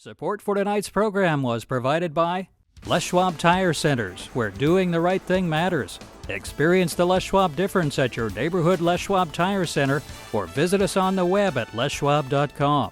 Support for tonight's program was provided by Les Schwab Tire Centers, where doing the right thing matters. Experience the Les Schwab difference at your neighborhood Les Schwab Tire Center or visit us on the web at leschwab.com.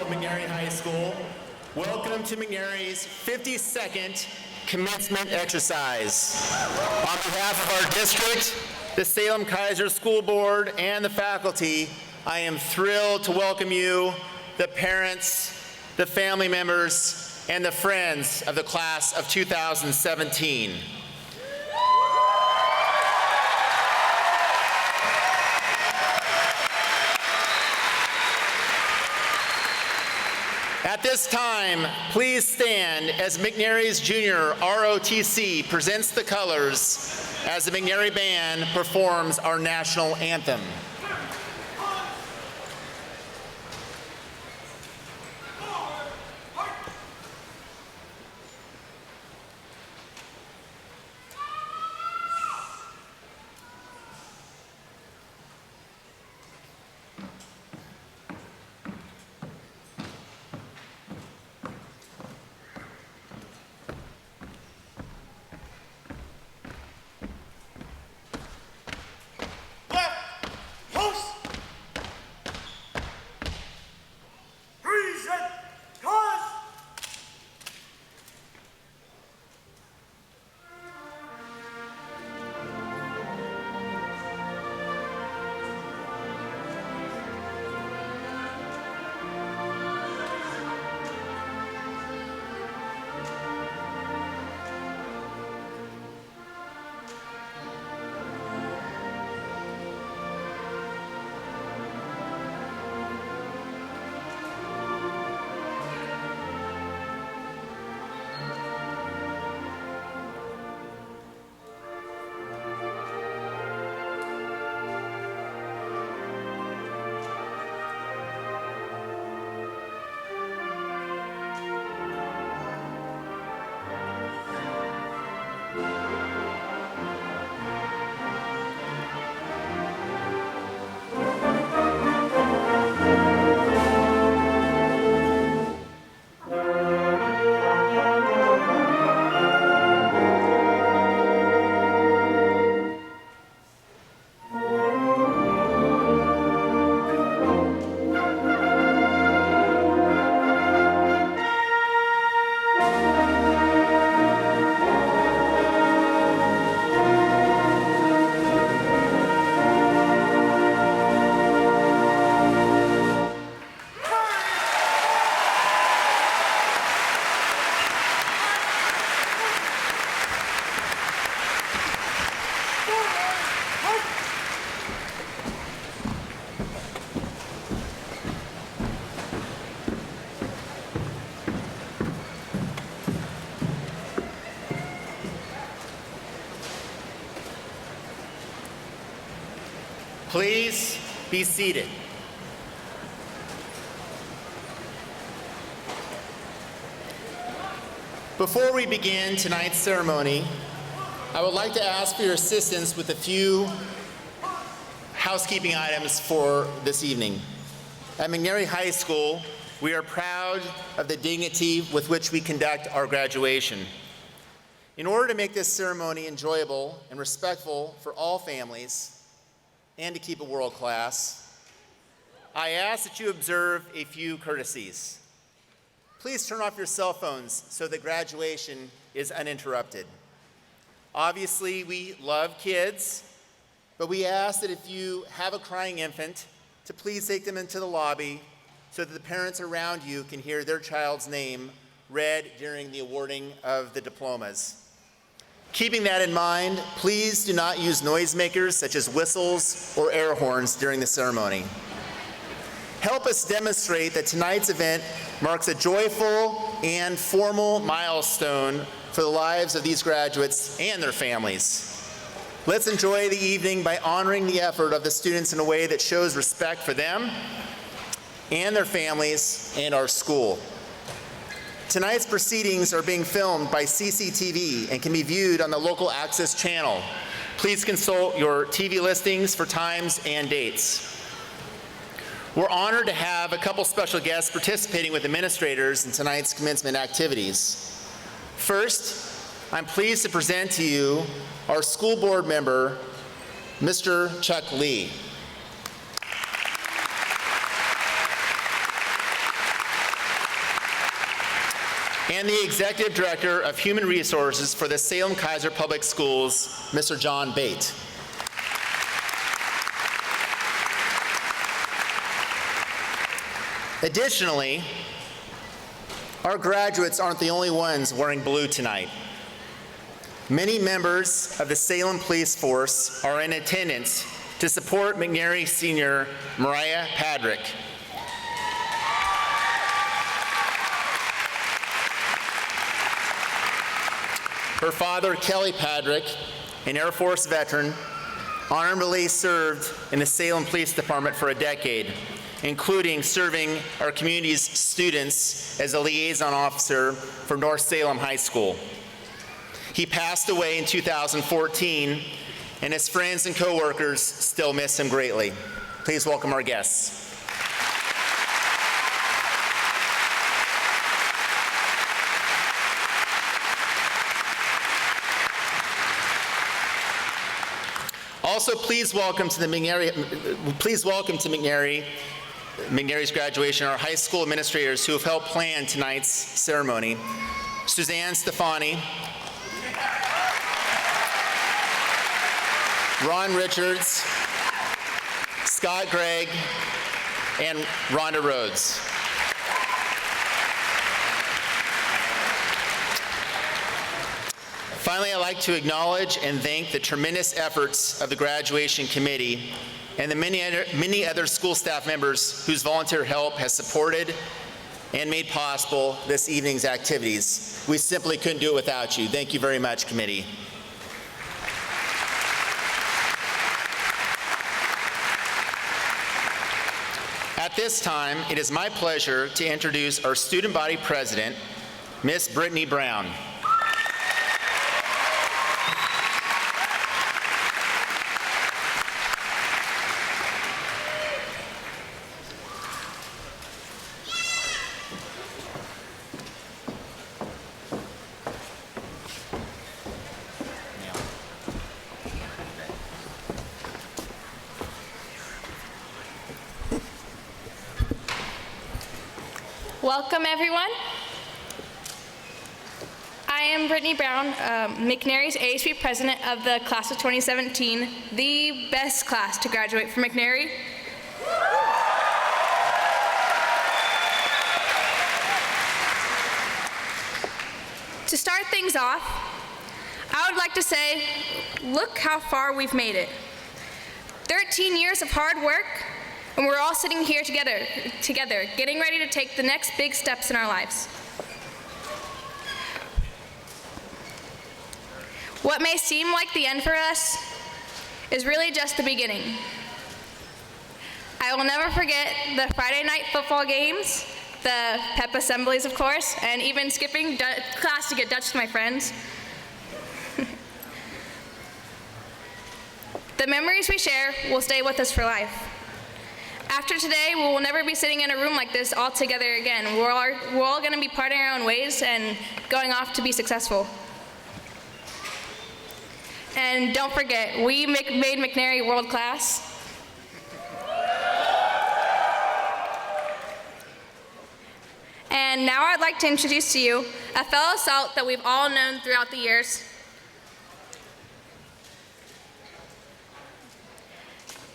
of McNary High School, welcome to McNary's 52nd commencement exercise. On behalf of our district, the Salem Kaiser School Board, and the faculty, I am thrilled to welcome you, the parents, the family members, and the friends of the class of 2017. At this time, please stand as McNary's Junior ROTC presents the colors as the McNary Band performs our national anthem. Please be seated. Before we begin tonight's ceremony, I would like to ask for your assistance with a few housekeeping items for this evening. At McNary High School, we are proud of the dignity with which we conduct our graduation. In order to make this ceremony enjoyable and respectful for all families, and to keep it world class, I ask that you observe a few courtesies. Please turn off your cell phones so that graduation is uninterrupted. Obviously, we love kids, but we ask that if you have a crying infant, to please take them into the lobby so that the parents around you can hear their child's name read during the awarding of the diplomas. Keeping that in mind, please do not use noisemakers such as whistles or air horns during the ceremony. Help us demonstrate that tonight's event marks a joyful and formal milestone for the lives of these graduates and their families. Let's enjoy the evening by honoring the effort of the students in a way that shows respect for them and their families and our school. Tonight's proceedings are being filmed by CCTV and can be viewed on the local access channel. Please consult your TV listings for times and dates. We're honored to have a couple special guests participating with administrators in tonight's commencement activities. First, I'm pleased to present to you our school board member, Mr. Chuck Lee. and the Executive Director of Human Resources for the Salem-Keizer Public Schools, Mr. John Bate. Additionally, our graduates aren't the only ones wearing blue tonight. Many members of the Salem Police Force are in attendance to support McNary Senior Mariah Padrick. Her father, Kelly Padrick, an Air Force veteran, honorably served in the Salem Police Department for a decade, including serving our community's students as a liaison officer for North Salem High School. He passed away in 2014, and his friends and coworkers still miss him greatly. Please welcome our guests. Also, please welcome to McNary's graduation our high school administrators who have helped plan tonight's ceremony. Suzanne Stefani, Ron Richards, Scott Gregg, and Rhonda Rhodes. Finally, I'd like to acknowledge and thank the tremendous efforts of the graduation committee and the many other school staff members whose volunteer help has supported and made possible this evening's activities. We simply couldn't do it without you. Thank you very much, committee. At this time, it is my pleasure to introduce our student body president, Miss Brittany Brown. Welcome, everyone. I am Brittany Brown, McNary's ASB president of the class of 2017, the best class to graduate from McNary. To start things off, I would like to say, look how far we've made it. 13 years of hard work, and we're all sitting here together, getting ready to take the next big steps in our lives. What may seem like the end for us is really just the beginning. I will never forget the Friday night football games, the pep assemblies, of course, and even skipping class to get Dutch with my friends. The memories we share will stay with us for life. After today, we will never be sitting in a room like this all together again. We're all going to be parting our own ways and going off to be successful. And don't forget, we made McNary world class. And now I'd like to introduce to you a fellow Celt that we've all known throughout the years.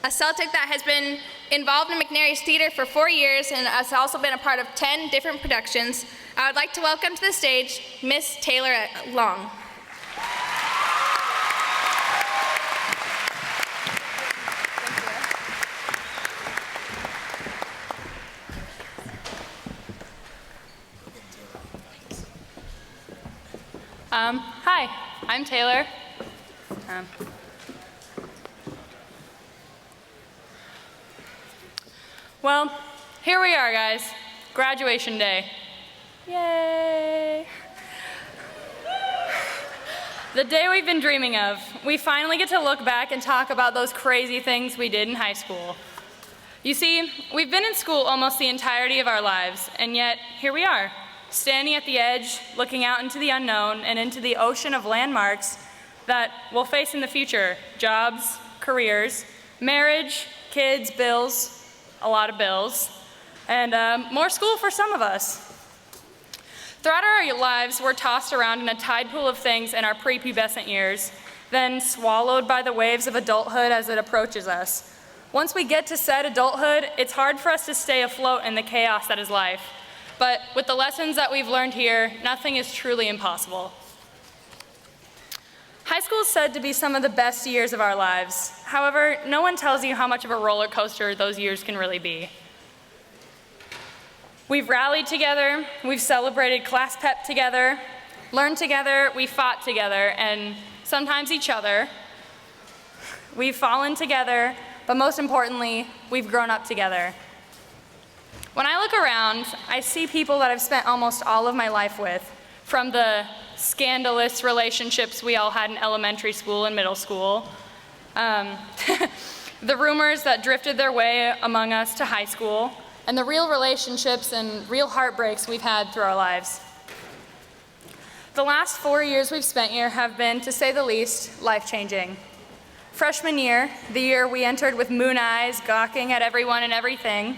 A Celtic that has been involved in McNary's theater for 4 years and has also been a part of 10 different productions. I would like to welcome to the stage Miss Taylor Long. Hi, I'm Taylor. Well, here we are, guys. Graduation day. Yay! The day we've been dreaming of. We finally get to look back and talk about those crazy things we did in high school. You see, we've been in school almost the entirety of our lives, and yet here we are, standing at the edge, looking out into the unknown and into the ocean of landmarks that we'll face in the future. Jobs, careers, marriage, kids, bills, a lot of bills, and more school for some of us. Throughout our lives, we're tossed around in a tide pool of things in our prepubescent years, then swallowed by the waves of adulthood as it approaches us. Once we get to said adulthood, it's hard for us to stay afloat in the chaos that is life. But with the lessons that we've learned here, nothing is truly impossible. High school is said to be some of the best years of our lives. However, no one tells you how much of a roller coaster those years can really be. We've rallied together, we've celebrated class pep together, learned together, we fought together, and sometimes each other. We've fallen together, but most importantly, we've grown up together. When I look around, I see people that I've spent almost all of my life with, from the scandalous relationships we all had in elementary school and middle school, the rumors that drifted their way among us to high school, and the real relationships and real heartbreaks we've had through our lives. The last 4 years we've spent here have been, to say the least, life-changing. Freshman year, the year we entered with moon eyes, gawking at everyone and everything,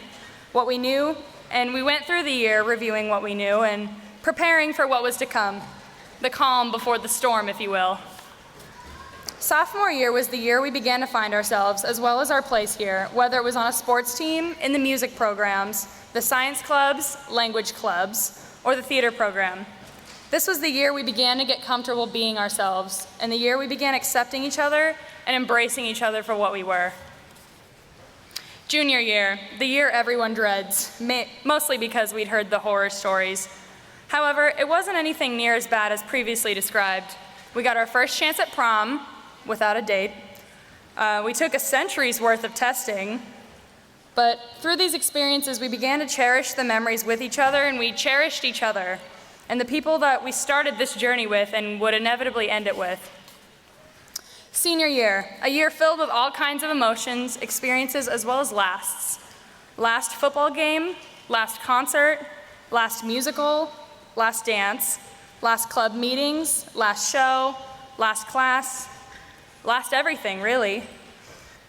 what we knew, and we went through the year reviewing what we knew and preparing for what was to come, the calm before the storm, if you will. Sophomore year was the year we began to find ourselves, as well as our place here, whether it was on a sports team, in the music programs, the science clubs, language clubs, or the theater program. This was the year we began to get comfortable being ourselves, and the year we began accepting each other and embracing each other for what we were. Junior year, the year everyone dreads, mostly because we'd heard the horror stories. However, it wasn't anything near as bad as previously described. We got our first chance at prom, without a date. We took a century's worth of testing, but through these experiences, we began to cherish the memories with each other, and we cherished each other, and the people that we started this journey with and would inevitably end it with. Senior year, a year filled with all kinds of emotions, experiences, as well as lasts. Last football game, last concert, last musical, last dance, last club meetings, last show, last class, last everything, really.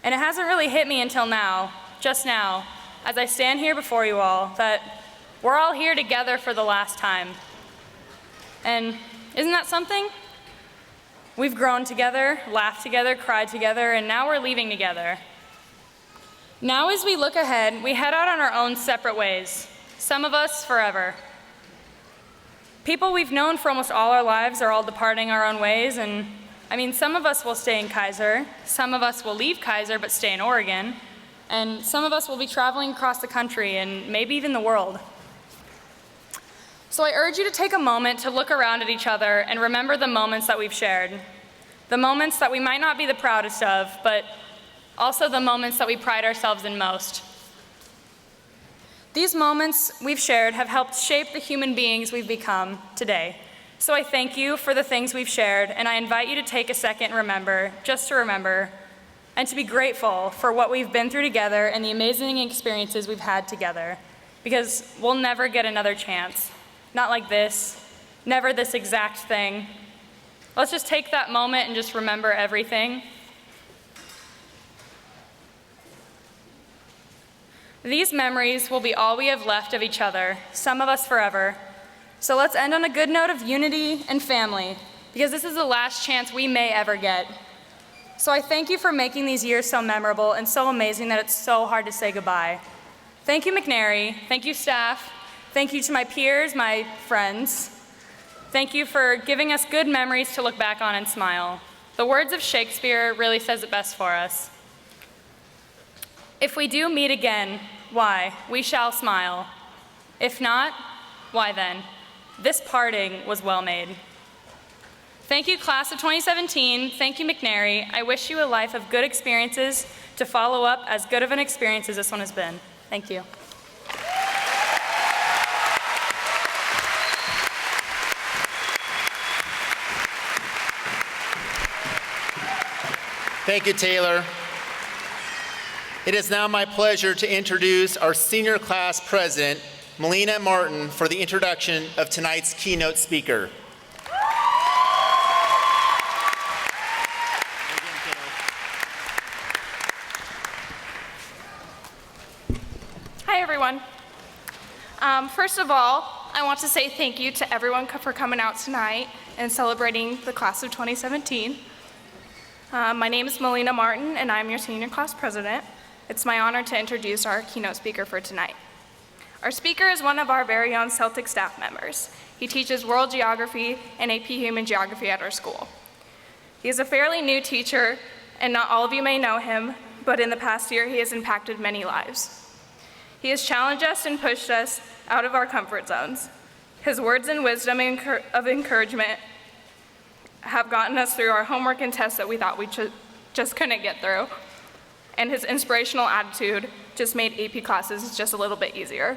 And it hasn't really hit me until now, just now, as I stand here before you all, that we're all here together for the last time. And isn't that something? We've grown together, laughed together, cried together, and now we're leaving together. Now as we look ahead, we head out on our own separate ways, some of us forever. People we've known for almost all our lives are all departing our own ways, and some of us will stay in Kaiser, some of us will leave Kaiser but stay in Oregon, and some of us will be traveling across the country and maybe even the world. So I urge you to take a moment to look around at each other and remember the moments that we've shared. The moments that we might not be the proudest of, but also the moments that we pride ourselves in most. These moments we've shared have helped shape the human beings we've become today. So I thank you for the things we've shared, and I invite you to take a second and remember, just to remember, and to be grateful for what we've been through together and the amazing experiences we've had together, because we'll never get another chance. Not like this, never this exact thing. Let's just take that moment and just remember everything. These memories will be all we have left of each other, some of us forever. So let's end on a good note of unity and family, because this is the last chance we may ever get. So I thank you for making these years so memorable and so amazing that it's so hard to say goodbye. Thank you, McNary. Thank you, staff. Thank you to my peers, my friends. Thank you for giving us good memories to look back on and smile. The words of Shakespeare really says it best for us. If we do meet again, why, we shall smile. If not, why then? This parting was well made. Thank you, class of 2017. Thank you, McNary. I wish you a life of good experiences to follow up as good of an experience as this one has been. Thank you. Thank you, Taylor. It is now my pleasure to introduce our senior class president, Melina Martin, for the introduction of tonight's keynote speaker. Hi, everyone. First of all, I want to say thank you to everyone for coming out tonight and celebrating the class of 2017. My name is Melina Martin, and I'm your senior class president. It's my honor to introduce our keynote speaker for tonight. Our speaker is one of our very own Celtic staff members. He teaches world geography and AP Human Geography at our school. He is a fairly new teacher, and not all of you may know him, but in the past year he has impacted many lives. He has challenged us and pushed us out of our comfort zones. His words and wisdom of encouragement have gotten us through our homework and tests that we thought we just couldn't get through. And his inspirational attitude just made AP classes just a little bit easier.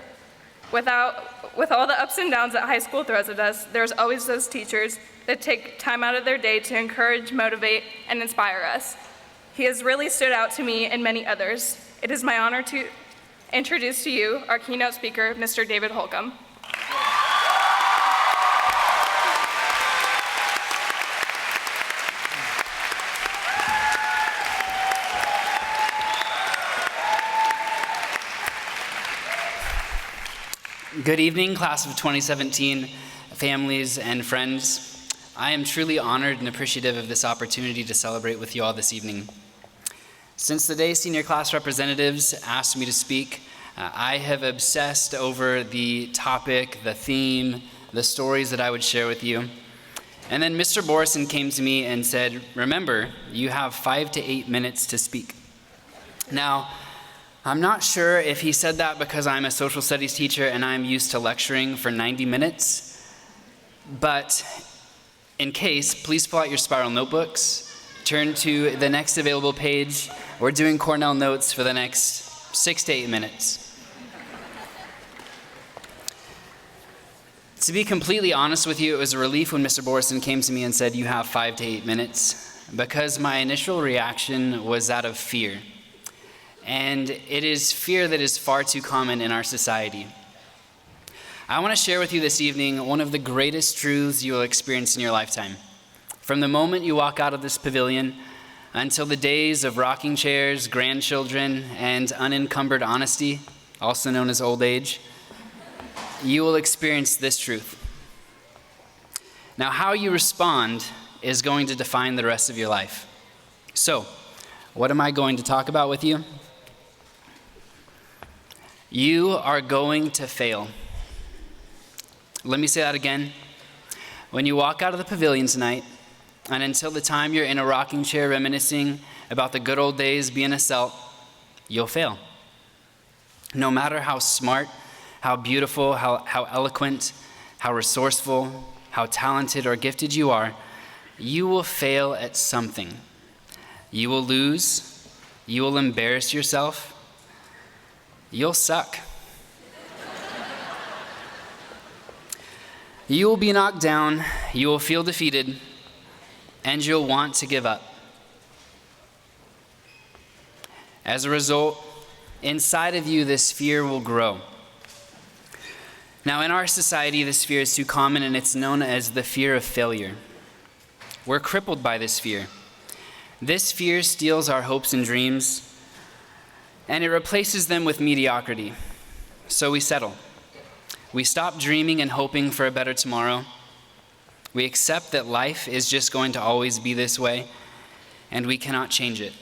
With all the ups and downs that high school throws at us, there's always those teachers that take time out of their day to encourage, motivate, and inspire us. He has really stood out to me and many others. It is my honor to introduce to you our keynote speaker, Mr. David Holcomb. Good evening, class of 2017, families and friends. I am truly honored and appreciative of this opportunity to celebrate with you all this evening. Since the day senior class representatives asked me to speak, I have obsessed over the topic, the theme, the stories that I would share with you. And then Mr. Borison came to me and said, remember, you have 5 to 8 minutes to speak. Now, I'm not sure if he said that because I'm a social studies teacher and I'm used to lecturing for 90 minutes, but in case, please pull out your spiral notebooks, turn to the next available page. We're doing Cornell notes for the next 6 to 8 minutes. To be completely honest with you, it was a relief when Mr. Borison came to me and said, you have 5 to 8 minutes, because my initial reaction was that of fear. And it is fear that is far too common in our society. I want to share with you this evening one of the greatest truths you will experience in your lifetime. From the moment you walk out of this pavilion until the days of rocking chairs, grandchildren, and unencumbered honesty, also known as old age, you will experience this truth. Now, how you respond is going to define the rest of your life. So, what am I going to talk about with you? You are going to fail. Let me say that again. When you walk out of the pavilion tonight, and until the time you're in a rocking chair reminiscing about the good old days being a Celt, you'll fail. No matter how smart, how beautiful, how eloquent, how resourceful, how talented or gifted you are, you will fail at something. You will lose. You will embarrass yourself. You'll suck. You will be knocked down, you will feel defeated, and you'll want to give up. As a result, inside of you, this fear will grow. Now, in our society, this fear is too common, and it's known as the fear of failure. We're crippled by this fear. This fear steals our hopes and dreams, and it replaces them with mediocrity. So we settle. We stop dreaming and hoping for a better tomorrow. We accept that life is just going to always be this way, and we cannot change it.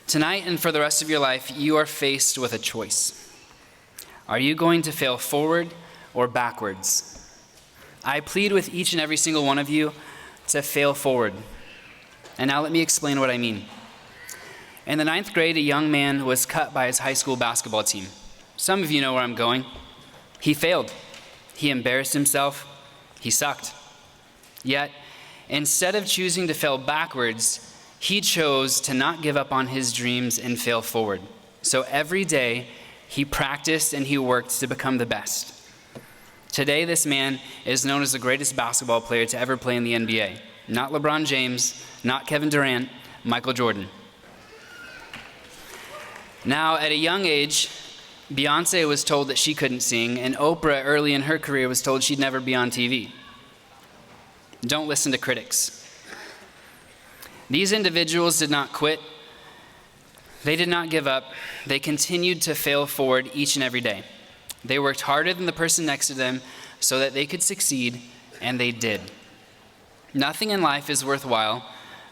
Tonight and for the rest of your life, you are faced with a choice. Are you going to fail forward or backwards? I plead with each and every single one of you to fail forward. And now let me explain what I mean. In the 9th grade, a young man was cut by his high school basketball team. Some of you know where I'm going. He failed. He embarrassed himself. He sucked. Yet, instead of choosing to fail backwards, he chose to not give up on his dreams and fail forward. So every day, he practiced and he worked to become the best. Today, this man is known as the greatest basketball player to ever play in the NBA. Not LeBron James, not Kevin Durant, Michael Jordan. Now, at a young age, Beyonce was told that she couldn't sing, and Oprah, early in her career, was told she'd never be on TV. Don't listen to critics. These individuals did not quit. They did not give up. They continued to fail forward each and every day. They worked harder than the person next to them so that they could succeed, and they did. Nothing in life is worthwhile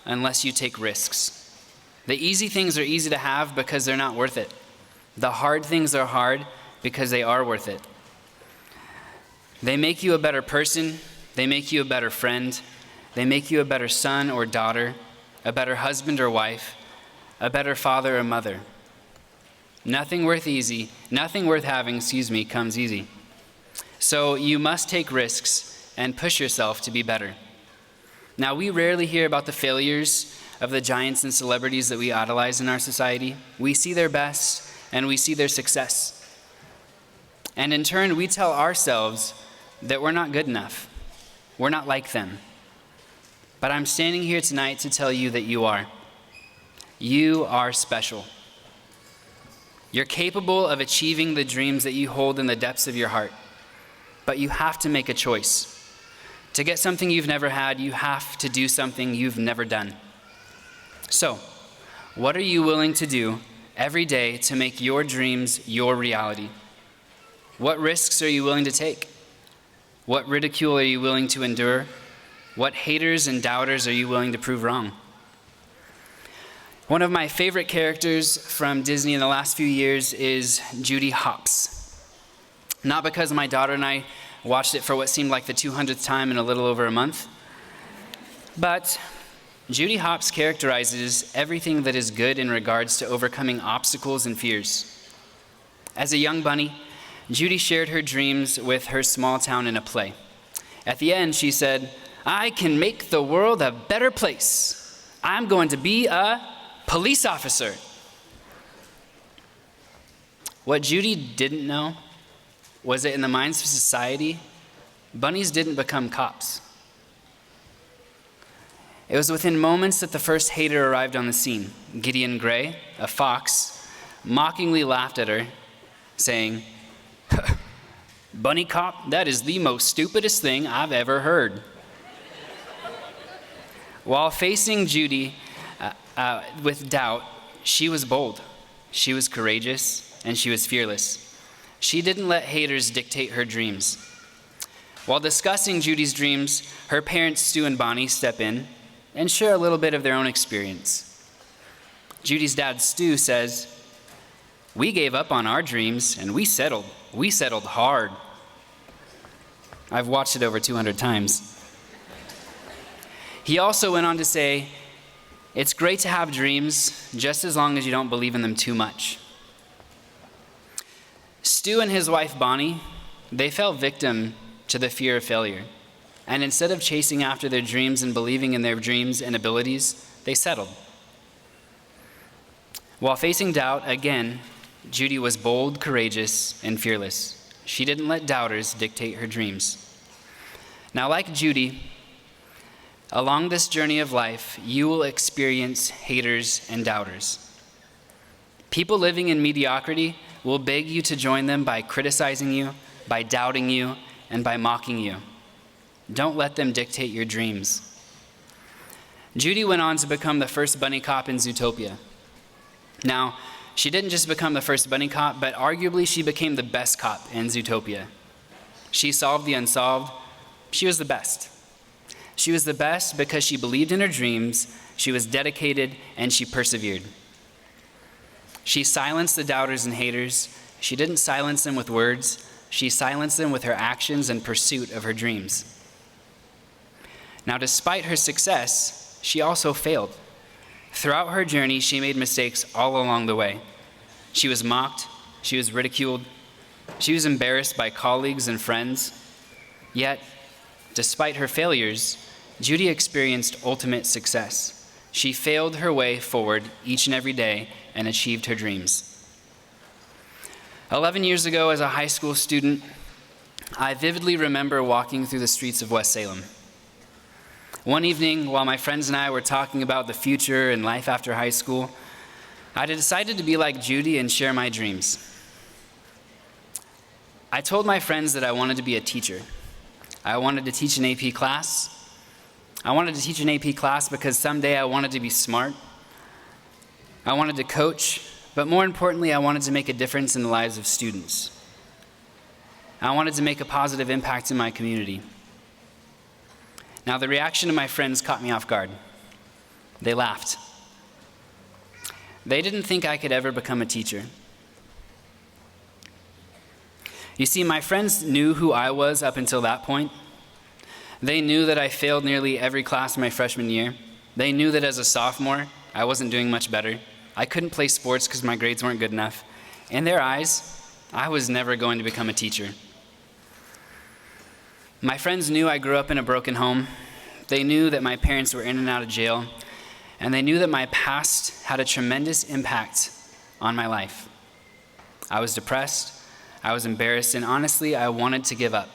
unless you take risks. The easy things are easy to have because they're not worth it. The hard things are hard because they are worth it. They make you a better person. They make you a better friend. They make you a better son or daughter, a better husband or wife, a better father or mother. Nothing worth having, comes easy. So you must take risks and push yourself to be better. Now, we rarely hear about the failures of the giants and celebrities that we idolize in our society. We see their best and we see their success. And in turn, we tell ourselves that we're not good enough. We're not like them. But I'm standing here tonight to tell you that you are. You are special. You're capable of achieving the dreams that you hold in the depths of your heart. But you have to make a choice. To get something you've never had, you have to do something you've never done. So, what are you willing to do every day to make your dreams your reality? What risks are you willing to take? What ridicule are you willing to endure? What haters and doubters are you willing to prove wrong? One of my favorite characters from Disney in the last few years is Judy Hopps. Not because my daughter and I watched it for what seemed like the 200th time in a little over a month, but Judy Hopps characterizes everything that is good in regards to overcoming obstacles and fears. As a young bunny, Judy shared her dreams with her small town in a play. At the end, she said, "I can make the world a better place. I'm going to be a police officer." What Judy didn't know was that in the minds of society, bunnies didn't become cops. It was within moments that the first hater arrived on the scene. Gideon Gray, a fox, mockingly laughed at her, saying, "Bunny cop, that is the most stupidest thing I've ever heard." While facing Judy with doubt, she was bold, she was courageous, and she was fearless. She didn't let haters dictate her dreams. While discussing Judy's dreams, her parents, Stu and Bonnie, step in and share a little bit of their own experience. Judy's dad, Stu, says, "We gave up on our dreams and we settled. We settled hard." I've watched it over 200 times. He also went on to say, "It's great to have dreams, just as long as you don't believe in them too much." Stu and his wife, Bonnie, they fell victim to the fear of failure. And instead of chasing after their dreams and believing in their dreams and abilities, they settled. While facing doubt, again, Judy was bold, courageous, and fearless. She didn't let doubters dictate her dreams. Now, like Judy, along this journey of life, you will experience haters and doubters. People living in mediocrity will beg you to join them by criticizing you, by doubting you, and by mocking you. Don't let them dictate your dreams. Judy went on to become the first bunny cop in Zootopia. Now, she didn't just become the first bunny cop, but arguably she became the best cop in Zootopia. She solved the unsolved. She was the best. She was the best because she believed in her dreams, she was dedicated, and she persevered. She silenced the doubters and haters. She didn't silence them with words. She silenced them with her actions and pursuit of her dreams. Now, despite her success, she also failed. Throughout her journey, she made mistakes all along the way. She was mocked, she was ridiculed, she was embarrassed by colleagues and friends. Yet, despite her failures, Judy experienced ultimate success. She failed her way forward each and every day and achieved her dreams. 11 years ago, as a high school student, I vividly remember walking through the streets of West Salem. One evening, while my friends and I were talking about the future and life after high school, I decided to be like Judy and share my dreams. I told my friends that I wanted to be a teacher. I wanted to teach an AP class. I wanted to teach an AP class because someday I wanted to be smart. I wanted to coach, but more importantly, I wanted to make a difference in the lives of students. I wanted to make a positive impact in my community. Now, the reaction of my friends caught me off guard. They laughed. They didn't think I could ever become a teacher. You see, my friends knew who I was up until that point. They knew that I failed nearly every class my freshman year. They knew that as a sophomore, I wasn't doing much better. I couldn't play sports because my grades weren't good enough. In their eyes, I was never going to become a teacher. My friends knew I grew up in a broken home. They knew that my parents were in and out of jail, and they knew that my past had a tremendous impact on my life. I was depressed, I was embarrassed, and honestly, I wanted to give up.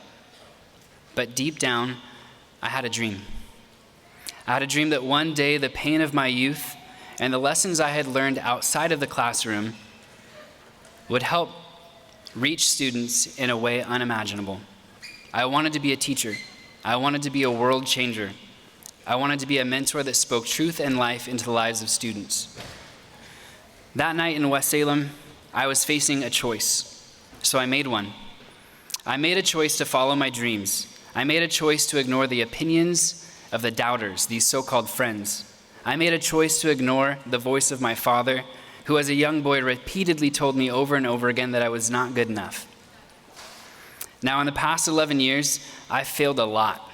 But deep down, I had a dream. I had a dream that one day the pain of my youth and the lessons I had learned outside of the classroom would help reach students in a way unimaginable. I wanted to be a teacher. I wanted to be a world changer. I wanted to be a mentor that spoke truth and life into the lives of students. That night in West Salem, I was facing a choice, so I made one. I made a choice to follow my dreams. I made a choice to ignore the opinions of the doubters, these so-called friends. I made a choice to ignore the voice of my father, who as a young boy repeatedly told me over and over again that I was not good enough. Now, in the past 11 years, I've failed a lot.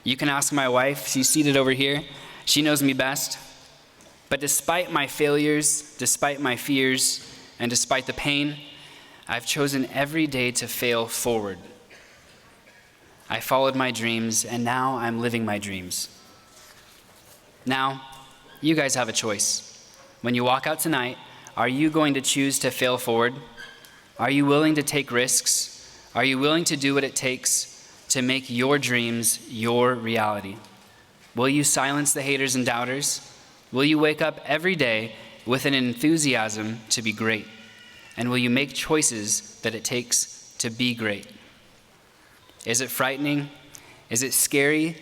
You can ask my wife, she's seated over here. She knows me best. But despite my failures, despite my fears, and despite the pain, I've chosen every day to fail forward. I followed my dreams, and now I'm living my dreams. Now, you guys have a choice. When you walk out tonight, are you going to choose to fail forward? Are you willing to take risks? Are you willing to do what it takes to make your dreams your reality? Will you silence the haters and doubters? Will you wake up every day with an enthusiasm to be great? And will you make choices that it takes to be great? Is it frightening? Is it scary,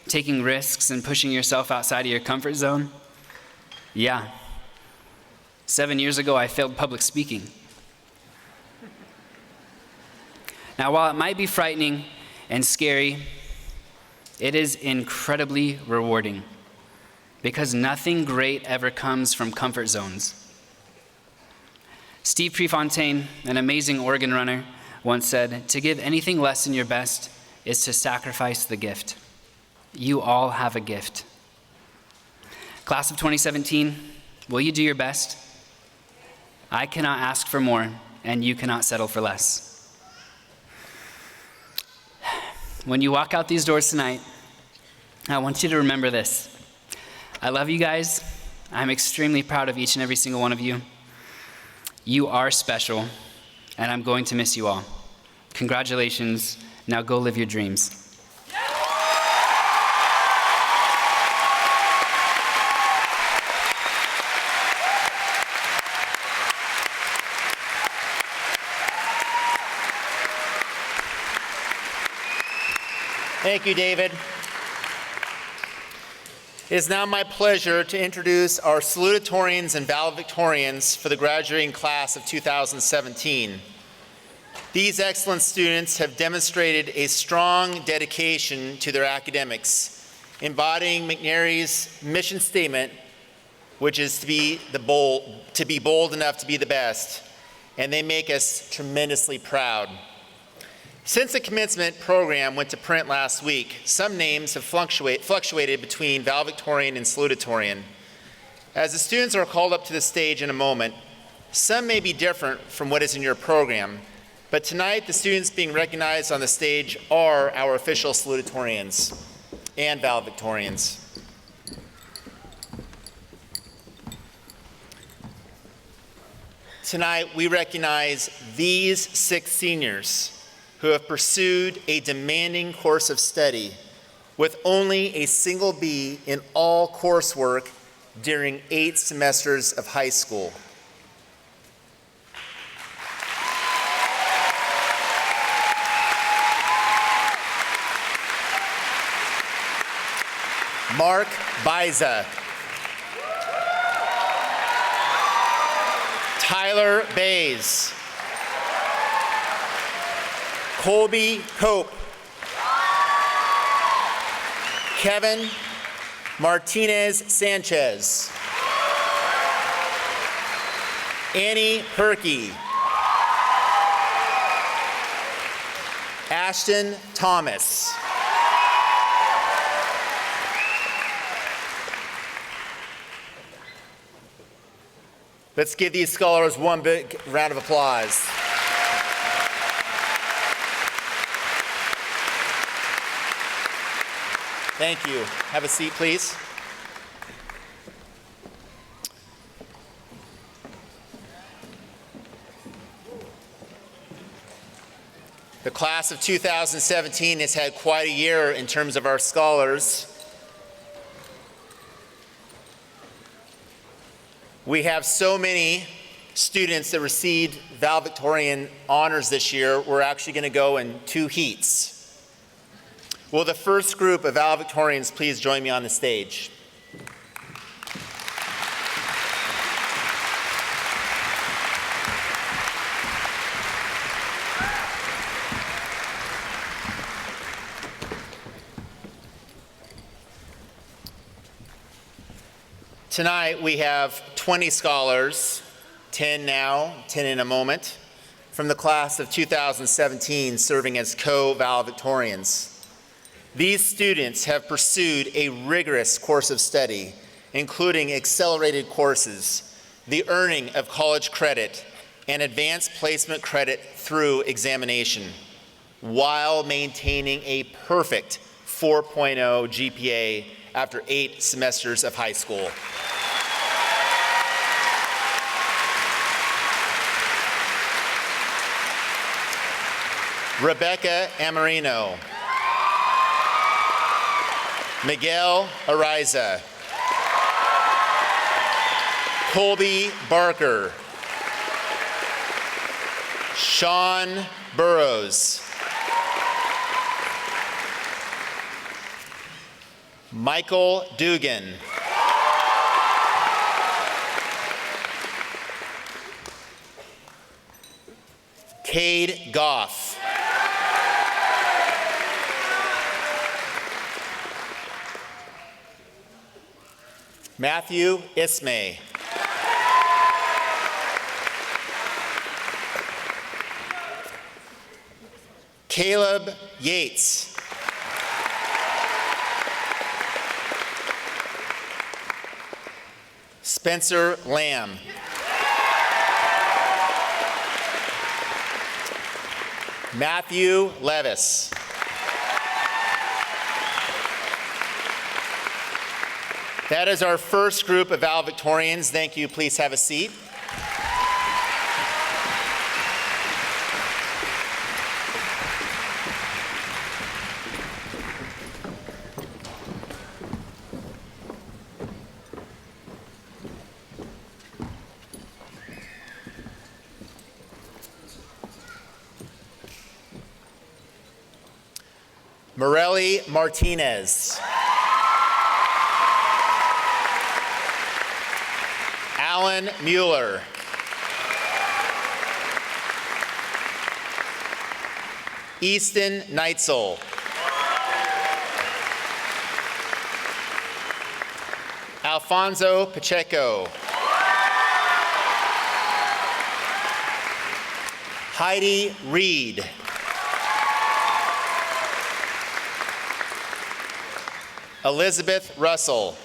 taking risks and pushing yourself outside of your comfort zone? Yeah. 7 years ago, I failed public speaking. Now, while it might be frightening and scary, it is incredibly rewarding because nothing great ever comes from comfort zones. Steve Prefontaine, an amazing organ runner, once said, "To give anything less than your best is to sacrifice the gift." You all have a gift. Class of 2017, will you do your best? I cannot ask for more, and you cannot settle for less. When you walk out these doors tonight, I want you to remember this. I love you guys. I'm extremely proud of each and every single one of you. You are special, and I'm going to miss you all. Congratulations. Now go live your dreams. Thank you, David. It is now my pleasure to introduce our salutatorians and valedictorians for the graduating class of 2017. These excellent students have demonstrated a strong dedication to their academics, embodying McNary's mission statement, which is to be bold enough to be the best, and they make us tremendously proud. Since the commencement program went to print last week, some names have fluctuated between valedictorian and salutatorian. As the students are called up to the stage in a moment, some may be different from what is in your program, but tonight the students being recognized on the stage are our official salutatorians and valedictorians. Tonight we recognize these 6 seniors who have pursued a demanding course of study with only a single B in all coursework during 8 semesters of high school. Mark Biza, Tyler Bays, Colby Cope. Kevin Martinez Sanchez. Annie Perkey. Ashton Thomas. Let's give these scholars one big round of applause. Thank you. Have a seat, please. The class of 2017 has had quite a year in terms of our scholars. We have so many students that received valedictorian honors this year. We're actually going to go in 2 heats. Will the first group of valedictorians please join me on the stage? Tonight we have 20 scholars, 10 now, 10 in a moment, from the class of 2017 serving as co-valedictorians. These students have pursued a rigorous course of study, including accelerated courses, the earning of college credit, and advanced placement credit through examination, while maintaining a perfect 4.0 GPA after 8 semesters of high school. Rebecca Amarino. Miguel Ariza. Colby Barker. Sean Burrows. Michael Dugan. Cade Goff. Matthew Ismay. Caleb Yates. Spencer Lamb. Matthew Levis. That is our first group of valedictorians. Thank you. Please have a seat. Morelli Martinez. Alan Mueller. Easton Neitzel. Alfonso Pacheco. Heidi Reed. Elizabeth Russell.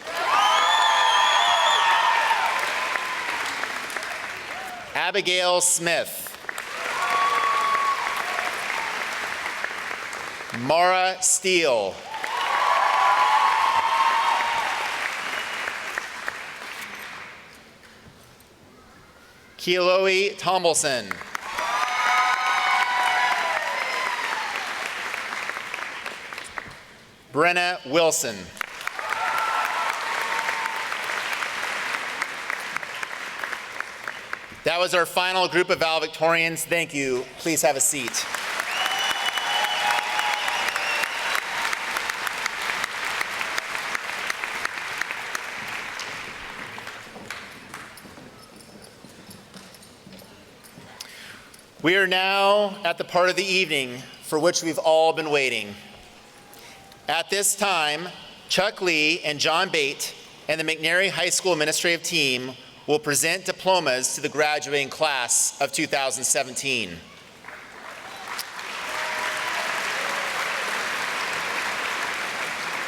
Abigail Smith. Mara Steele. Kealoe Tomlinson. Brenna Wilson. That was our final group of valedictorians. Thank you. Please have a seat. We are now at the part of the evening for which we've all been waiting. At this time, Chuck Lee and John Bate and the McNary High School administrative team will present diplomas to the graduating class of 2017.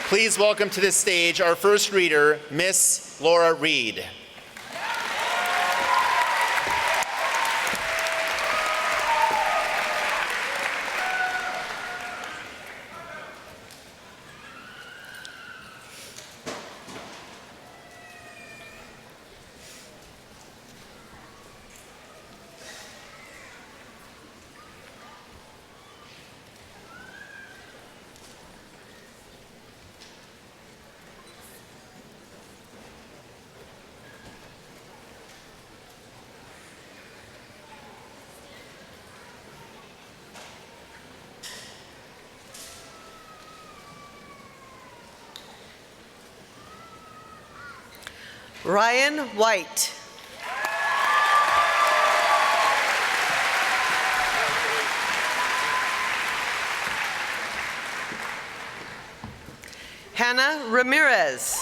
Please welcome to this stage our first reader, Miss Laura Reed. Ryan White. Hannah Ramirez.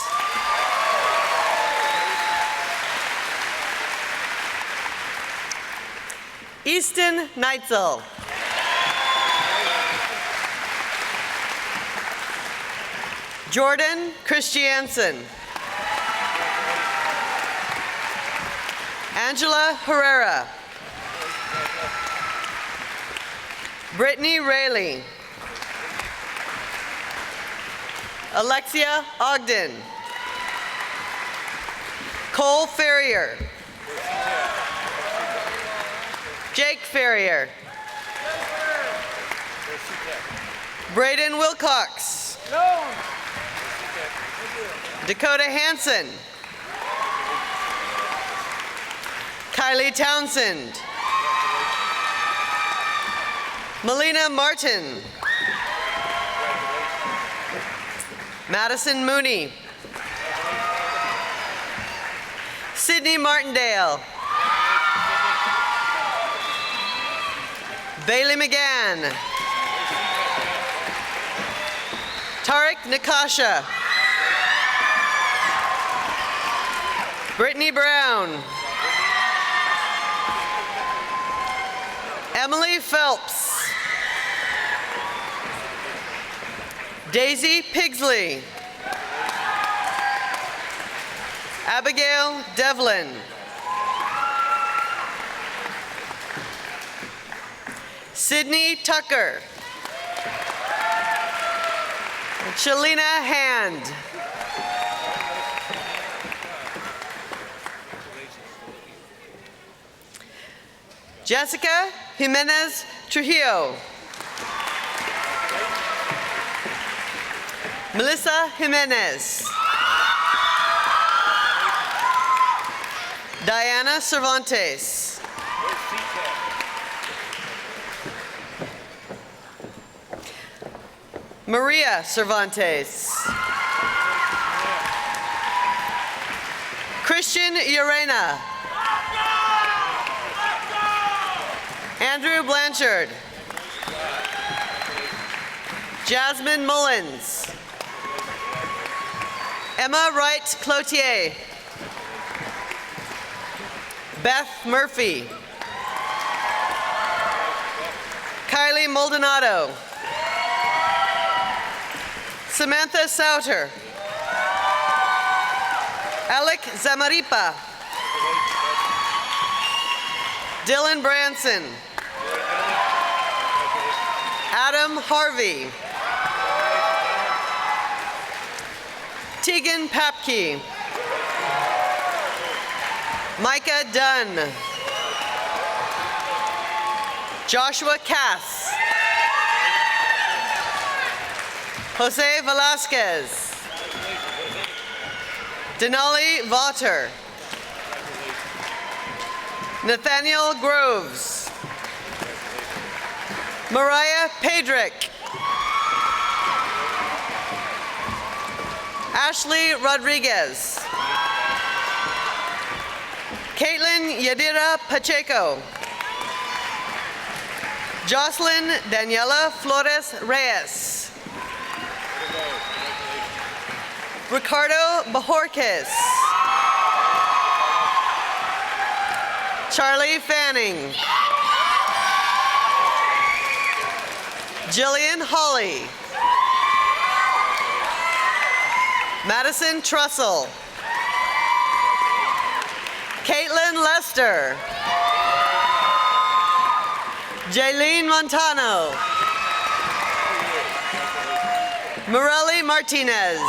Easton Neitzel. Jordan Christiansen. Angela Herrera. Brittany Rayleigh. Alexia Ogden. Cole Ferrier. Jake Ferrier. Braden Wilcox. Dakota Hansen. Kylie Townsend. Melina Martin. Madison Mooney. Sydney Martindale. Bailey McGann. Tariq Nakasha. Brittany Brown. Emily Phelps. Daisy Pigsley. Abigail Devlin. Sydney Tucker. Shalina Hand. Jessica Jimenez Trujillo. Melissa Jimenez. Diana Cervantes. Maria Cervantes. Christian Urena. Andrew Blanchard. Jasmine Mullins. Emma Wright Cloutier. Beth Murphy. Kylie Maldonado. Samantha Sauter. Alec Zamaripa. Dylan Branson. Adam Harvey. Tegan Papke. Micah Dunn. Joshua Cass. Jose Velasquez. Denali Vaughter. Nathaniel Groves. Mariah Pedrick. Ashley Rodriguez. Caitlin Yadira Pacheco. Jocelyn Daniela Flores Reyes. Ricardo Bajorquez. Charlie Fanning. Jillian Hawley. Madison Trussell. Caitlin Lester. Jaylene Montano. Morelli Martinez.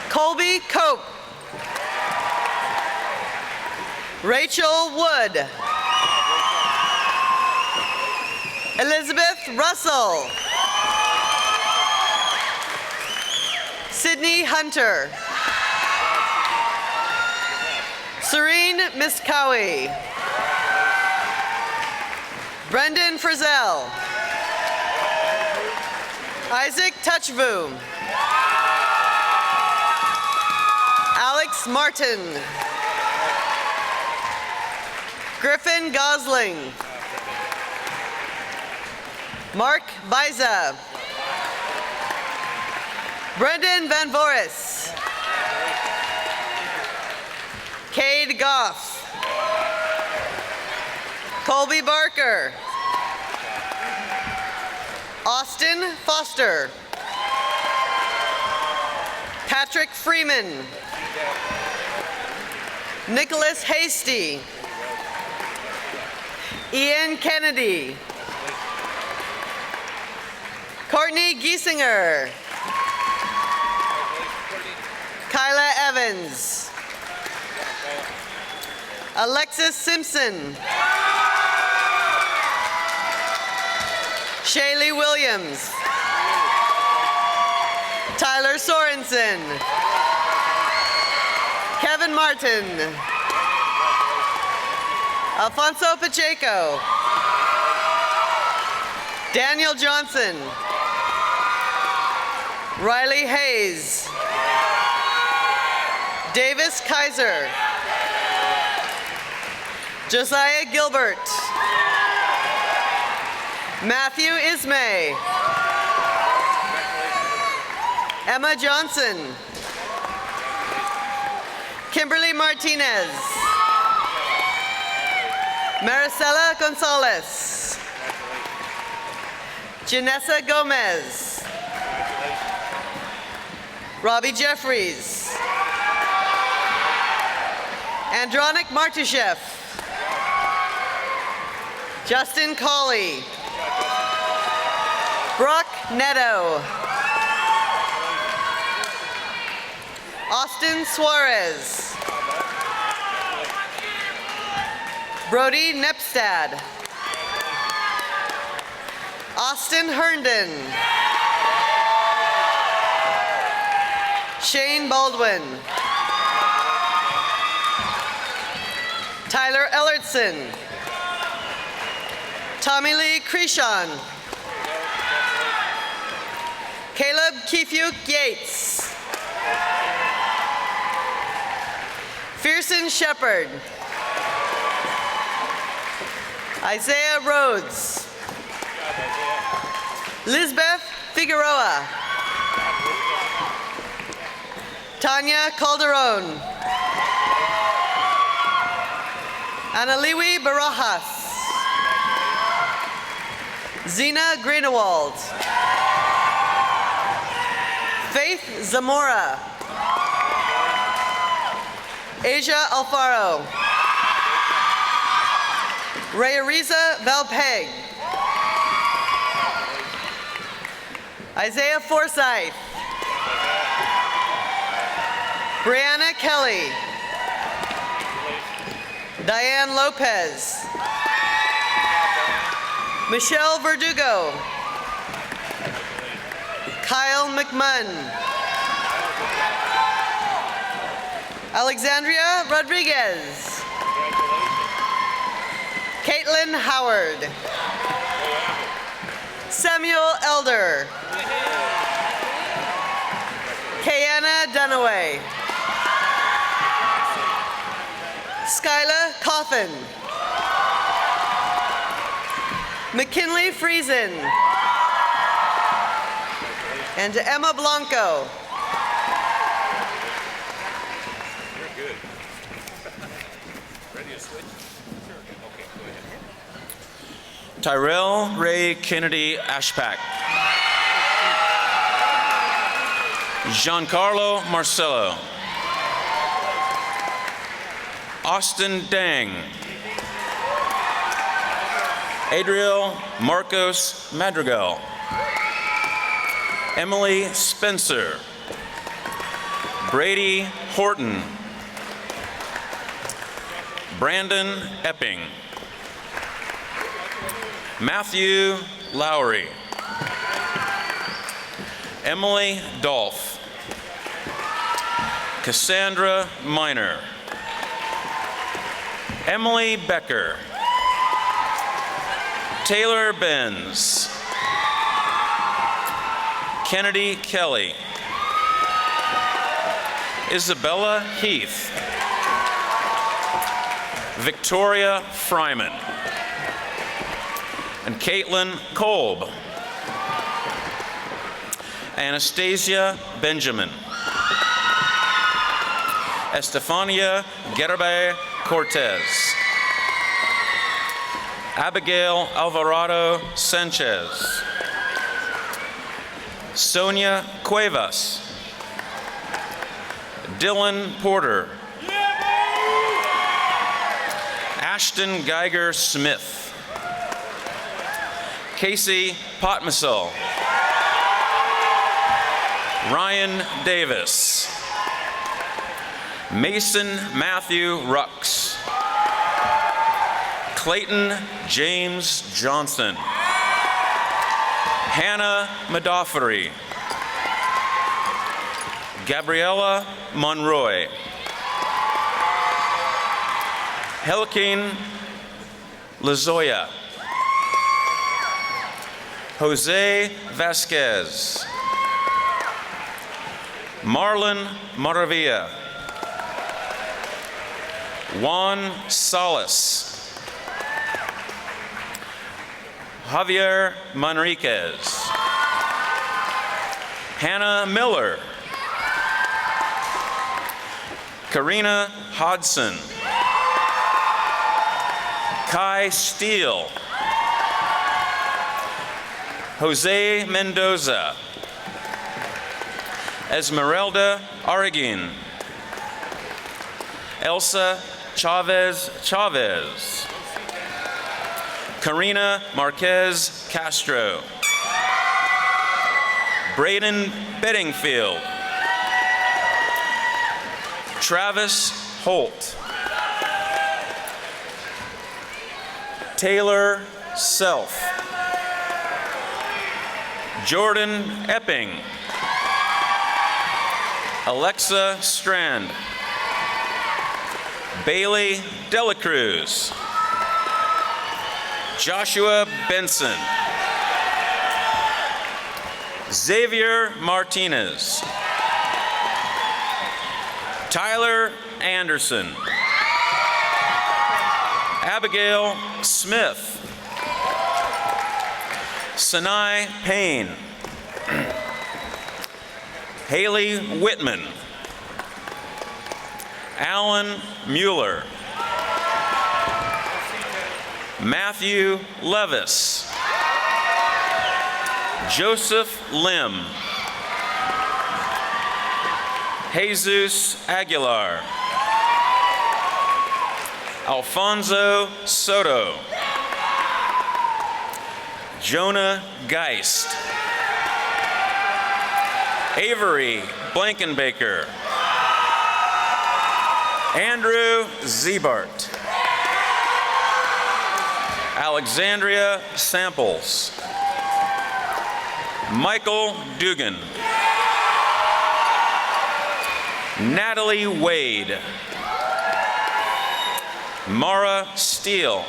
Colby Cope. Rachel Wood. Elizabeth Russell. Sydney Hunter. Serene Miskowi. Brendan Frizzell. Isaac Touchvu. Alex Martin. Griffin Gosling. Mark Biza. Brendan Van Voris. Cade Goff. Colby Barker. Austin Foster. Patrick Freeman. Nicholas Hasty. Ian Kennedy. Courtney Giesinger. Kyla Evans. Alexis Simpson. Shaylee Williams. Tyler Sorensen. Kevin Martin. Alfonso Pacheco. Daniel Johnson. Riley Hayes. Davis Kaiser. Josiah Gilbert. Matthew Ismay. Emma Johnson. Kimberly Martinez. Maricela Gonzalez. Janessa Gomez. Robbie Jeffries. Andronic Martushev. Justin Colley. Brock Neto. Austin Suarez. Brody Nepstad. Austin Herndon. Shane Baldwin. Tyler Ellertson. Tommy Lee Creshon. Caleb Keefuk Yates. Fearson Shepard. Isaiah Rhodes. Lisbeth Figueroa. Tanya Calderon. Analiwi Barajas. Zena Greenewald. Faith Zamora. Asia Alfaro. Rayariza Valpeg. Isaiah Forsyth. Brianna Kelly. Diane Lopez. Michelle Verdugo. Kyle McMunn. Alexandria Rodriguez. Caitlin Howard. Samuel Elder. Kayana Dunaway. Skyla Coffin. McKinley Friesen. And to Emma Blanco. Tyrell Ray Kennedy Ashpack. Giancarlo Marcello. Austin Dang. Adriel Marcos Madrigal. Emily Spencer. Brady Horton. Brandon Epping. Matthew Lowry. Emily Dolph. Cassandra Miner. Emily Becker. Taylor Benz. Kennedy Kelly. Isabella Heath. Victoria Fryman. And Caitlin Kolb. Anastasia Benjamin. Estefania Gerbe Cortez. Abigail Alvarado Sanchez. Sonia Cuevas. Dylan Porter. Ashton Geiger Smith. Casey Potmusel. Ryan Davis. Mason Matthew Rux. Clayton James Johnson. Hannah Medoffery. Gabriella Monroy. Helkine Lazoya. Jose Vasquez. Marlon Maravilla. Juan Salas. Javier Manriquez. Hannah Miller. Karina Hodson. Kai Steele. Jose Mendoza. Esmeralda Arreguin. Elsa Chavez Chavez. Karina Marquez Castro. Braden Bedingfield. Travis Holt. Taylor Self. Jordan Epping. Alexa Strand. Bailey Delacruz. Joshua Benson. Xavier Martinez. Tyler Anderson. Abigail Smith. Sinai Payne. Haley Whitman. Alan Mueller. Matthew Levis. Joseph Lim. Jesus Aguilar. Alfonso Soto. Jonah Geist. Avery Blankenbaker. Andrew Zebart. Alexandria Samples. Michael Dugan. Natalie Wade. Mara Steele.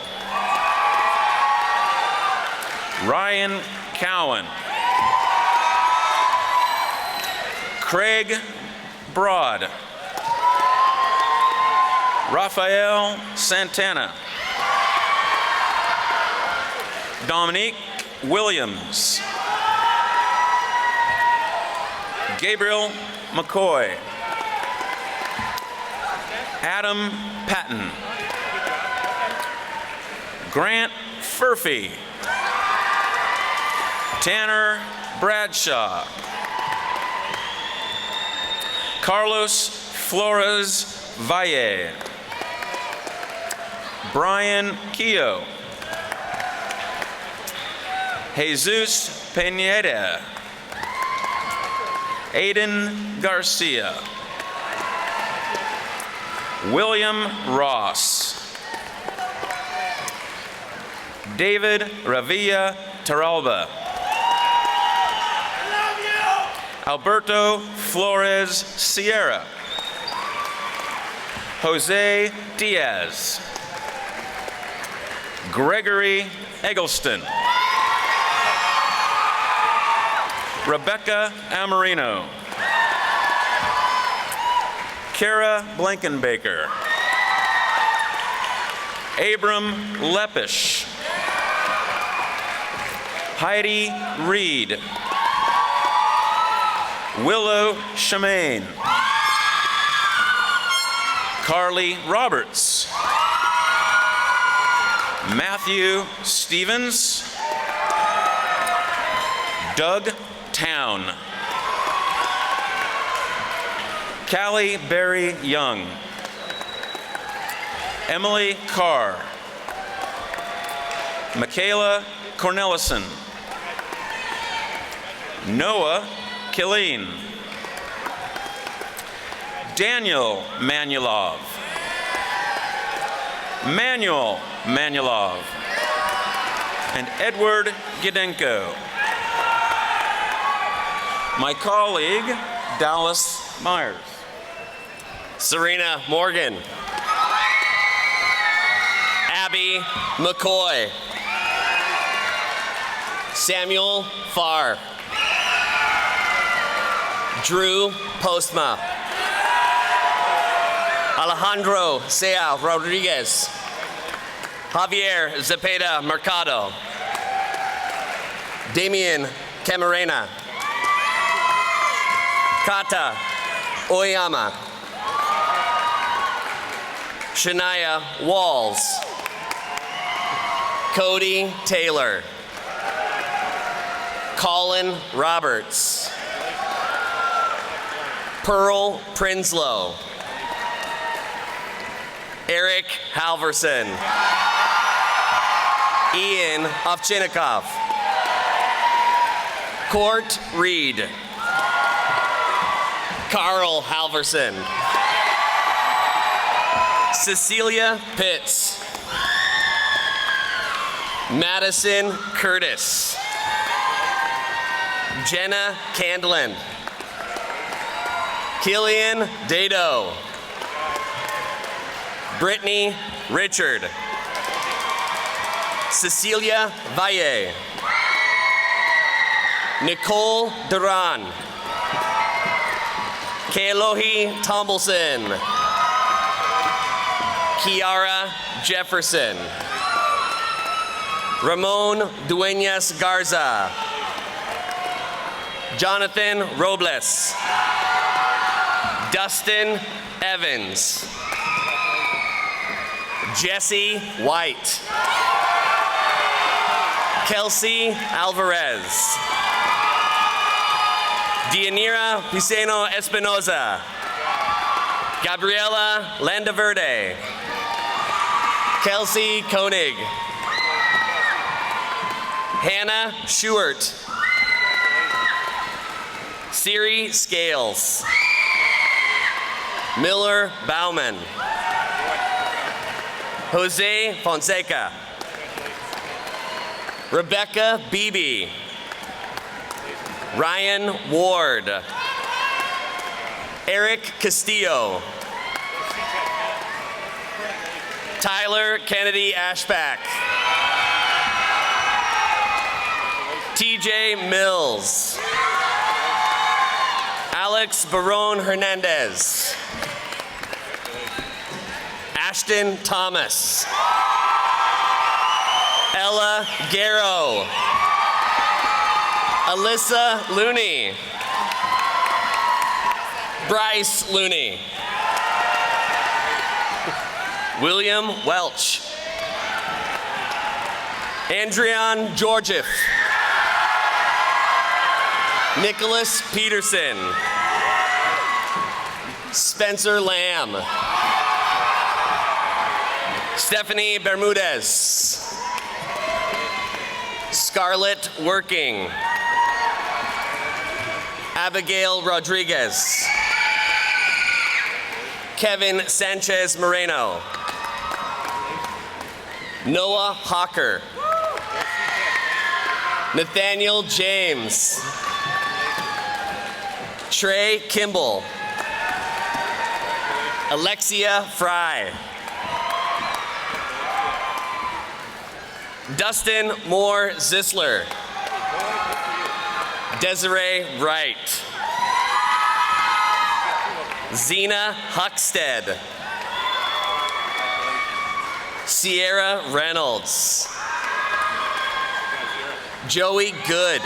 Ryan Cowan. Craig Broad. Rafael Santana. Dominique Williams. Gabriel McCoy. Adam Patton. Grant Furphy. Tanner Bradshaw. Carlos Flores Valle. Brian Keogh. Jesus Pineda. Aiden Garcia. William Ross. David Ravilla Taralba. Alberto Flores Sierra. Jose Diaz. Gregory Eggleston. Rebecca Amarino. Kara Blankenbaker. Abram Lepish. Heidi Reed. Willow Shemaine. Carly Roberts. Matthew Stevens. Doug Town. Callie Berry Young. Emily Carr. Michaela Cornelison. Noah Killeen. Daniel Manulov. Manuel Manulov. And Edward Gidenko. My colleague, Dallas Myers. Serena Morgan. Abby McCoy. Samuel Farr. Drew Postma. Alejandro Sea Rodriguez. Javier Zepeda Mercado. Damian Camarena. Kata Oyama. Shania Walls. Cody Taylor. Colin Roberts. Pearl Prinslow. Eric Halverson. Ian Ovchinnikov. Court Reed. Carl Halverson. Cecilia Pitts. Madison Curtis. Jenna Candlin. Killian Dado. Brittany Richard. Cecilia Valle. Nicole Duran. Kealohi Tombleson. Kiara Jefferson. Ramon Dueñas Garza. Jonathan Robles. Dustin Evans. Jesse White. Kelsey Alvarez. Dianira Piseno Espinoza. Gabriela Landaverde. Kelsey Koenig. Hannah Schubert. Siri Scales. Miller Bauman. Jose Fonseca. Rebecca Beebe. Ryan Ward. Eric Castillo. Tyler Kennedy Ashback. TJ Mills. Alex Barone Hernandez. Ashton Thomas. Ella Garrow. Alyssa Looney. Bryce Looney. William Welch. Andrian Georgieff. Nicholas Peterson. Spencer Lamb. Stephanie Bermudez. Scarlett Working. Abigail Rodriguez. Kevin Sanchez Moreno. Noah Hawker. Nathaniel James. Trey Kimball. Alexia Fry. Dustin Moore Zisler. Desiree Wright. Zena Huckstead. Sierra Reynolds. Joey Good.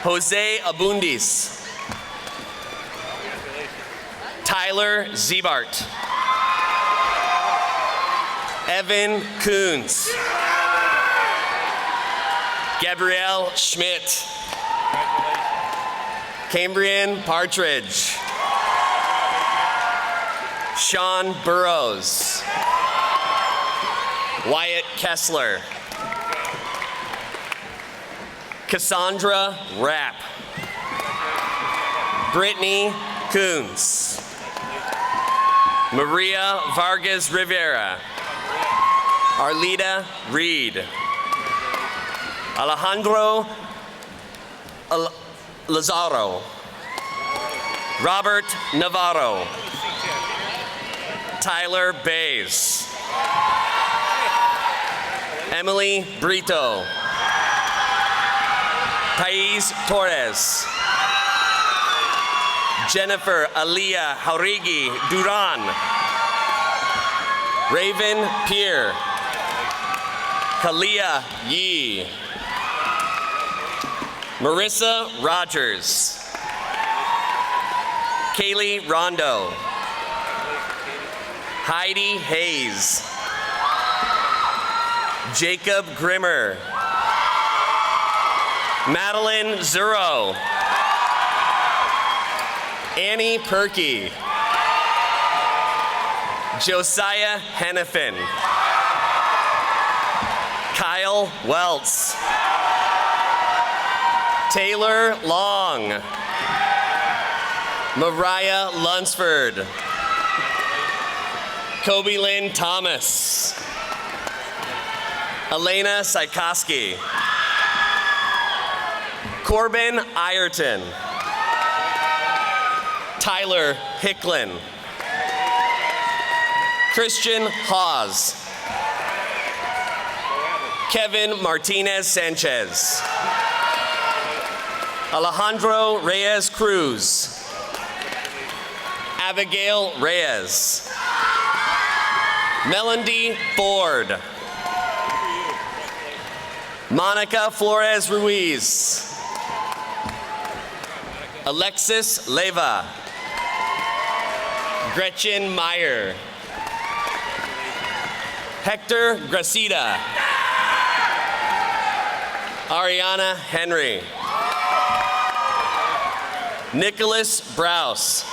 Jose Abundis. Tyler Ziebart. Evan Coons. Gabrielle Schmidt. Cambrian Partridge. Sean Burrows. Wyatt Kessler. Cassandra Rapp. Brittany Coons. Maria Vargas Rivera. Arlita Reed. Alejandro Lazaro. Robert Navarro. Tyler Bays. Emily Brito. Thais Torres. Jennifer Aliyah Haurigi Duran. Raven Pierre. Kalia Yee. Marissa Rogers. Kaylee Rondo. Heidi Hayes. Jacob Grimmer. Madeline Zuro. Annie Perky. Josiah Hennepin. Kyle Welts. Taylor Long. Mariah Lunsford. Kobe Lynn Thomas. Elena Sykoski. Corbin Ireton. Tyler Hicklin. Christian Hawes. Kevin Martinez Sanchez. Alejandro Reyes Cruz. Abigail Reyes. Melody Ford. Monica Flores Ruiz. Alexis Leva. Gretchen Meyer. Hector Gracida. Ariana Henry. Nicholas Browse.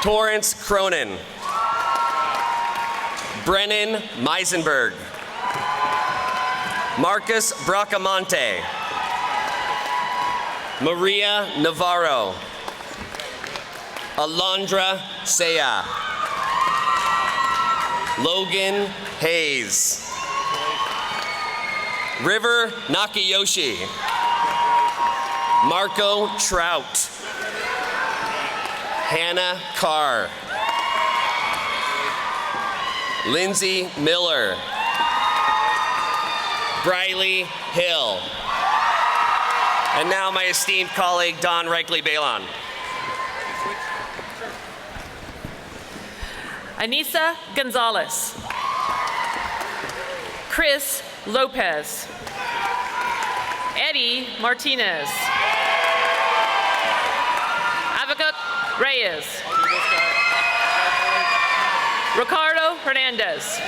Torrance Cronin. Brennan Meisenberg. Marcus Bracamonte. Maria Navarro. Alondra Saya. Logan Hayes. River Nakayoshi. Marco Trout. Hannah Carr. Lindsay Miller. Briley Hill. And now my esteemed colleague, Don Reichley-Balon. Anissa Gonzalez. Chris Lopez. Eddie Martinez. Avicut Reyes. Ricardo Hernandez.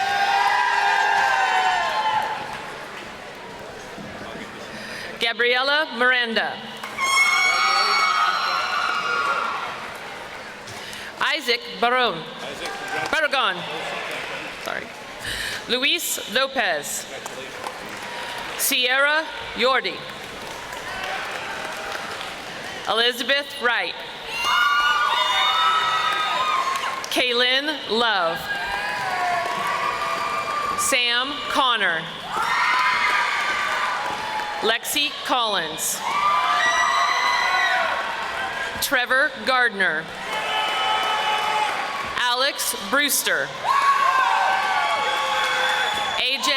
Gabriela Miranda. Isaac Barron. Barragon. Sorry. Luis Lopez. Sierra Yordi. Elizabeth Wright. Kaylin Love. Sam Connor. Lexi Collins. Trevor Gardner. Alex Brewster. AJ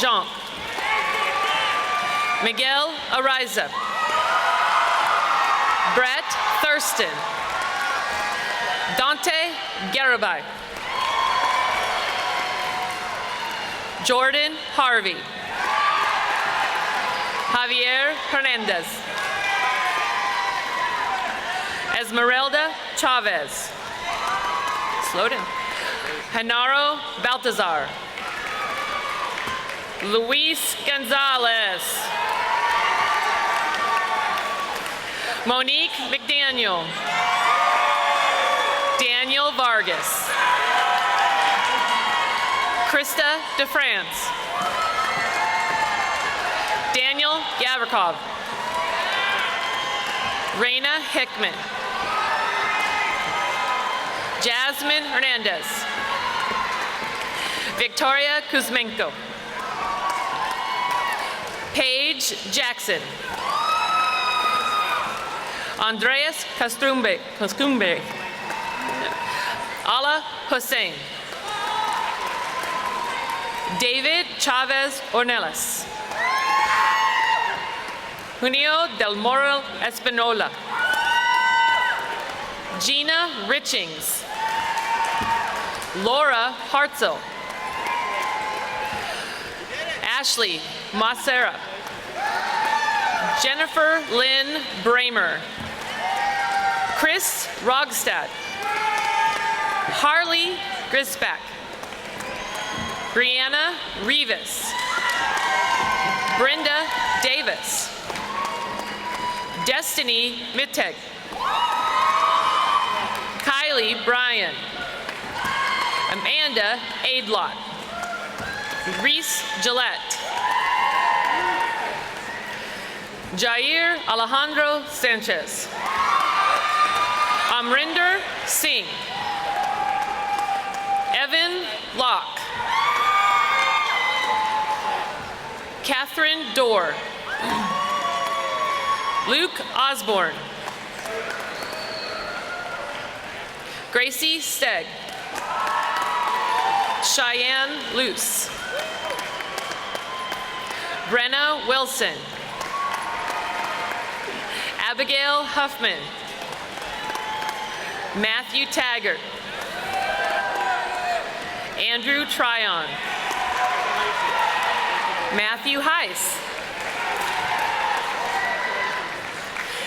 Jonk. Miguel Ariza. Brett Thurston. Dante Garibay. Jordan Harvey. Javier Hernandez. Esmeralda Chavez. Slow down. Genaro Baltazar. Luis Gonzalez. Monique McDaniel. Daniel Vargas. Krista DeFrance. Daniel Gavrikov. Raina Hickman. Jasmine Hernandez. Victoria Kuzmenko. Paige Jackson. Andreas Castumbe. Ala Hussein. David Chavez Ornelas. Junio Del Moral Espinola. Gina Richings. Laura Hartzell. Ashley Macera. Jennifer Lynn Bramer. Chris Rogstad. Harley Grisbeck. Brianna Rivas. Brenda Davis. Destiny Mitteg. Kylie Bryan. Amanda Aidlott. Reese Gillette. Jair Alejandro Sanchez. Amrinder Singh. Evan Locke. Catherine Dorr. Luke Osborne. Gracie Stegg. Cheyenne Luce. Brenna Wilson. Abigail Huffman. Matthew Taggart. Andrew Tryon. Matthew Heiss.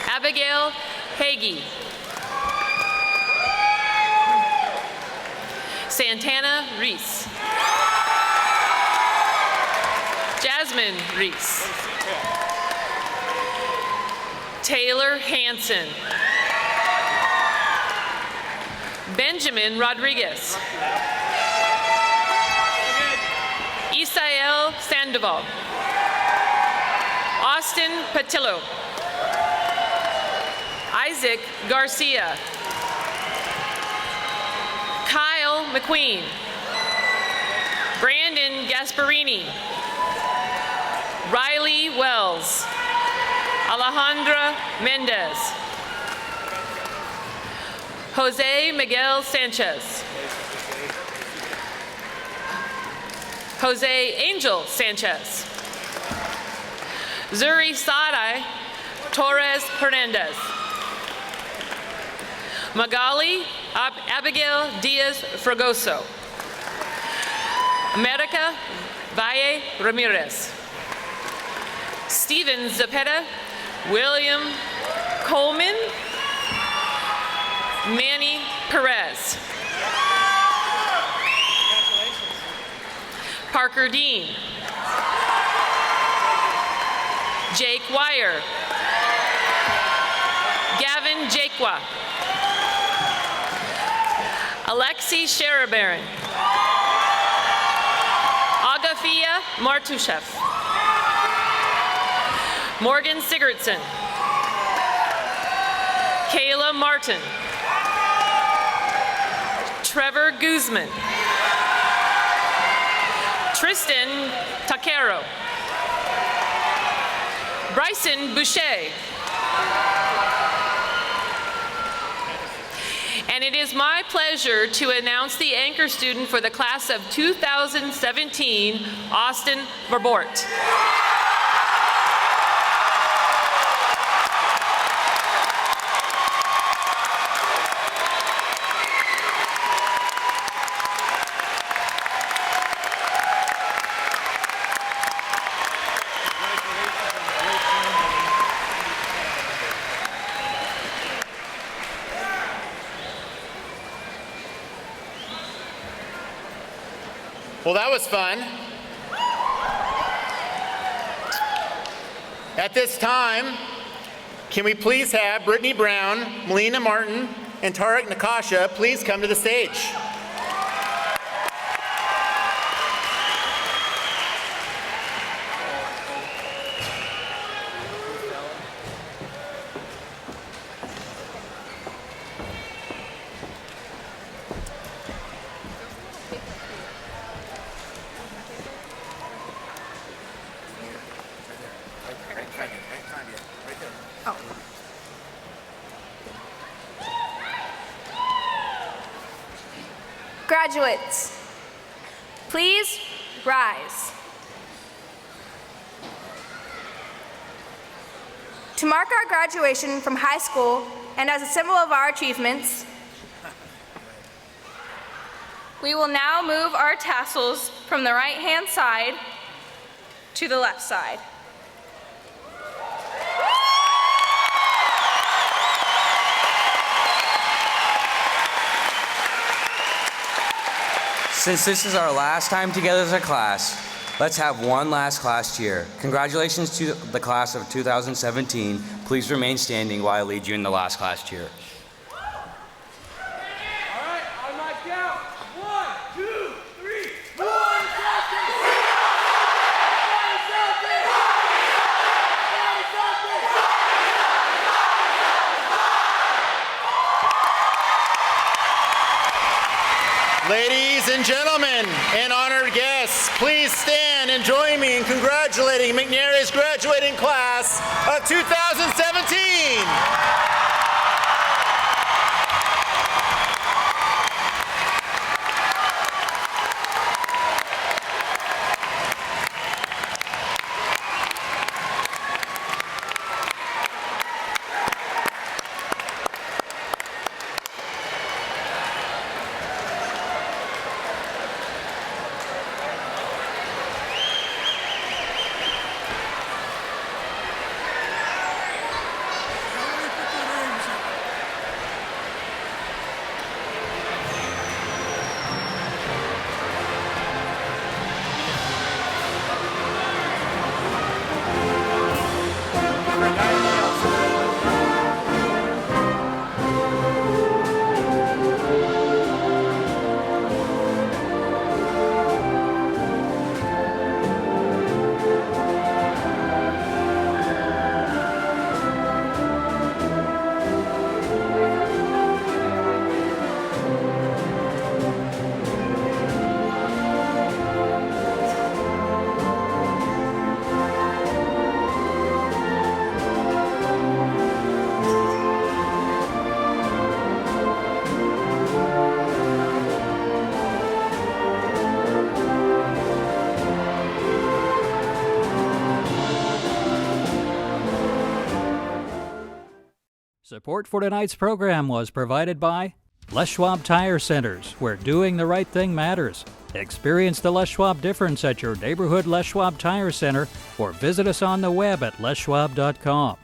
Abigail Hagee. Santana Reese. Jasmine Reese. Taylor Hansen. Benjamin Rodriguez. Isael Sandoval. Austin Patillo. Isaac Garcia. Kyle McQueen. Brandon Gasparini. Riley Wells. Alejandra Mendez. Jose Miguel Sanchez. Jose Angel Sanchez. Zuri Sadai Torres Hernandez. Magali Abigail Diaz Fragoso. America Valle Ramirez. Steven Zapeta, William Coleman, Manny Perez. Parker Dean. Jake Wire. Gavin Jakewa. Alexei Sherabaran. Agafia Martushev. Morgan Sigurdsson. Kayla Martin. Trevor Guzman. Tristan Takero. Bryson Boucher. And it is my pleasure to announce the anchor student for the class of 2017, Austin Verbort. Well, that was fun. At this time, can we please have Brittany Brown, Melina Martin, and Tarek Nakasha please come to the stage? Graduates, please rise. To mark our graduation from high school and as a symbol of our achievements, we will now move our tassels from the right-hand side to the left side. Since this is our last time together as a class, let's have one last class cheer. Congratulations to the class of 2017. Please remain standing while I lead you in the last class cheer. Ladies and gentlemen, and honored guests, please stand and join me in congratulating McNary's graduating class of 2017. Support for tonight's program was provided by Les Schwab Tire Centers, where doing the right thing matters. Experience the Les Schwab difference at your neighborhood Les Schwab Tire Center or visit us on the web at leschwab.com.